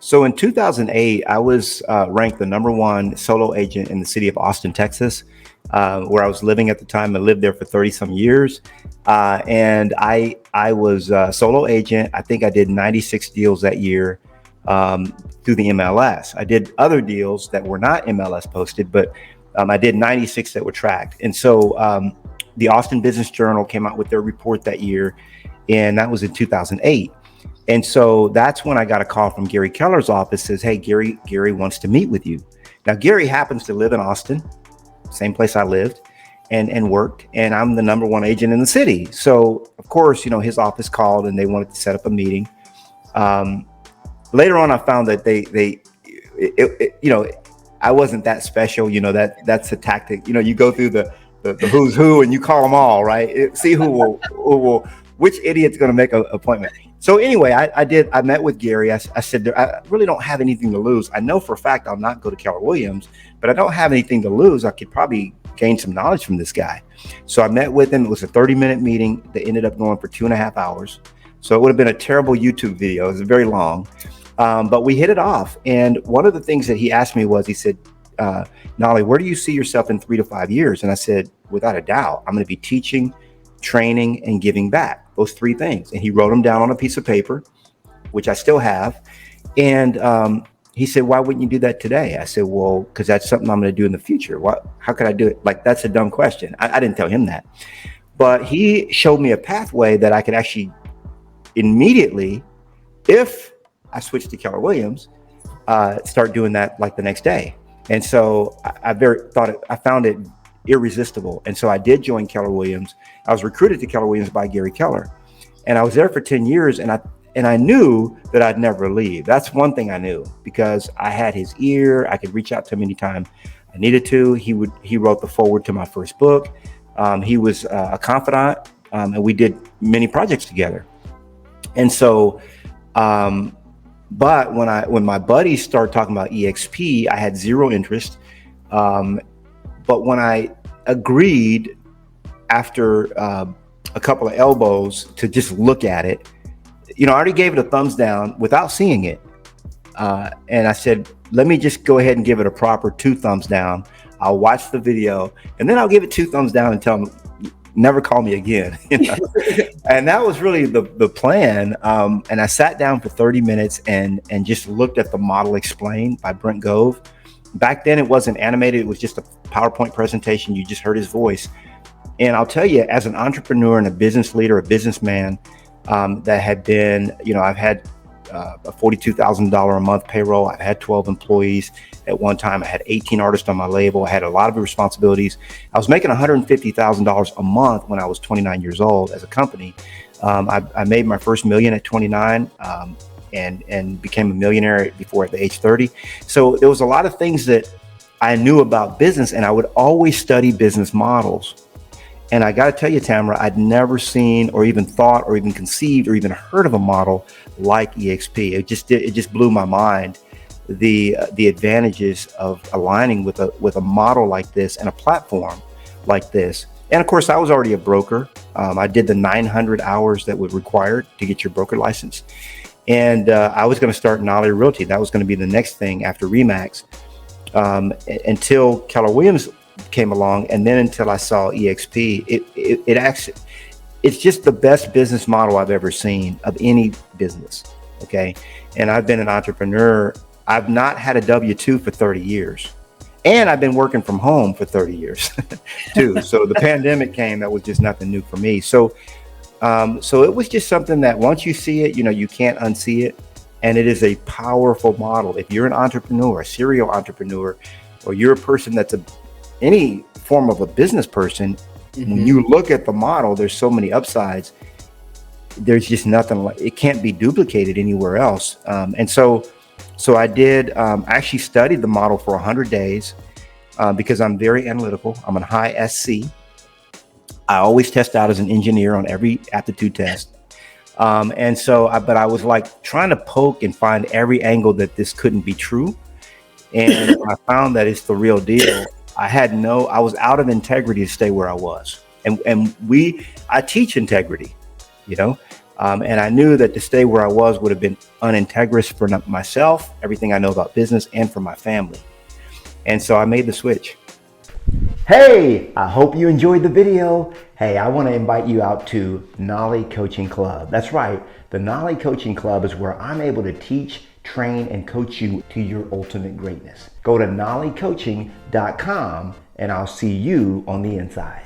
So in 2008, I was ranked the #1 solo agent in the city of Austin, Texas, where I was living at the time. I lived there for 30 some years. And I was a solo agent. I think I did 96 deals that year through the MLS. I did other deals that were not MLS posted, but I did 96 that were tracked. And so the Austin Business Journal came out with their report that year, and that was in 2008. And so that's when I got a call from Gary Keller's office, says, hey, Gary wants to meet with you. Now, Gary happens to live in Austin, same place I lived and worked, and I'm the #1 agent in the city. So of course, his office called and they wanted to set up a meeting. Later on, I found that I wasn't that special. That's a tactic. You go through the who's who and you call them all, right? See which idiot's going to make an appointment. So anyway, I met with Gary. I said, I really don't have anything to lose. I know for a fact I'll not go to Keller Williams, but I don't have anything to lose. I could probably gain some knowledge from this guy. So I met with him. It was a 30-minute meeting that ended up going for 2.5 hours. So it would have been a terrible YouTube video. It was very long, but we hit it off. And one of the things that he asked me was, he said, Knolly, where do you see yourself in 3 to 5 years? And I said, without a doubt, I'm going to be teaching, training, and giving back. Those 3 things. And he wrote them down on a piece of paper, which I still have. And he said, why wouldn't you do that today? I said, well, because that's something I'm going to do in the future. How could I do it? Like, that's a dumb question. I didn't tell him that. But he showed me a pathway that I could actually immediately, if I switched to Keller Williams, start doing that like the next day. And so I found it irresistible. And so I did join Keller Williams. I was recruited to Keller Williams by Gary Keller, and I was there for 10 years. And I knew that I'd never leave. That's one thing I knew, because I had his ear. I could reach out to him anytime I needed to. He wrote the foreword to my first book. He was a confidant, and we did many projects together. And so, but when my buddies started talking about eXp, I had zero interest. But when I agreed after a couple of elbows to just look at it, I already gave it a thumbs down without seeing it. And I said, let me just go ahead and give it a proper 2 thumbs down. I'll watch the video and then I'll give it 2 thumbs down and tell them, never call me again. And that was really the plan. And I sat down for 30 minutes and just looked at the model explained by Brent Gove. Back then it wasn't animated. It was just a PowerPoint presentation. You just heard his voice. And I'll tell you, as an entrepreneur and a business leader, a businessman, that had been, I've had a $42,000 a month payroll. I've had 12 employees at one time. I had 18 artists on my label. I had a lot of responsibilities. I was making $150,000 a month when I was 29 years old as a company. I made my first $1 million at 29. And became a millionaire before at the age 30. So there was a lot of things that I knew about business, and I would always study business models. And I got to tell you, Tamara, I'd never seen or even thought or even conceived or even heard of a model like eXp. It just blew my mind, the advantages of aligning with a model like this and a platform like this. And of course, I was already a broker. I did the 900 hours that were required to get your broker license. And I was going to start Knolly Realty. That was going to be the next thing after Remax, until Keller Williams came along, and then until I saw eXp. It's just the best business model I've ever seen of any business. Okay, and I've been an entrepreneur. I've not had a W-2 for 30 years, and I've been working from home for 30 years too. So the pandemic came. That was just nothing new for me. So it was just something that once you see it, you can't unsee it. And it is a powerful model. If you're an entrepreneur, a serial entrepreneur, or you're a person that's any form of a business person, when you look at the model, there's so many upsides. There's just nothing like it can't be duplicated anywhere else. And so I did actually studied the model for 100 days because I'm very analytical. I'm a high SC. I always test out as an engineer on every aptitude test. But I was like trying to poke and find every angle that this couldn't be true. And I found that it's the real deal. I was out of integrity to stay where I was. And I teach integrity, And I knew that to stay where I was would have been unintegrous for myself, everything I know about business, and for my family. And so I made the switch. Hey, I hope you enjoyed the video. Hey, I want to invite you out to Knolly Coaching Club. That's right. The Knolly Coaching Club is where I'm able to teach, train, and coach you to your ultimate greatness. Go to knollycoaching.com and I'll see you on the inside.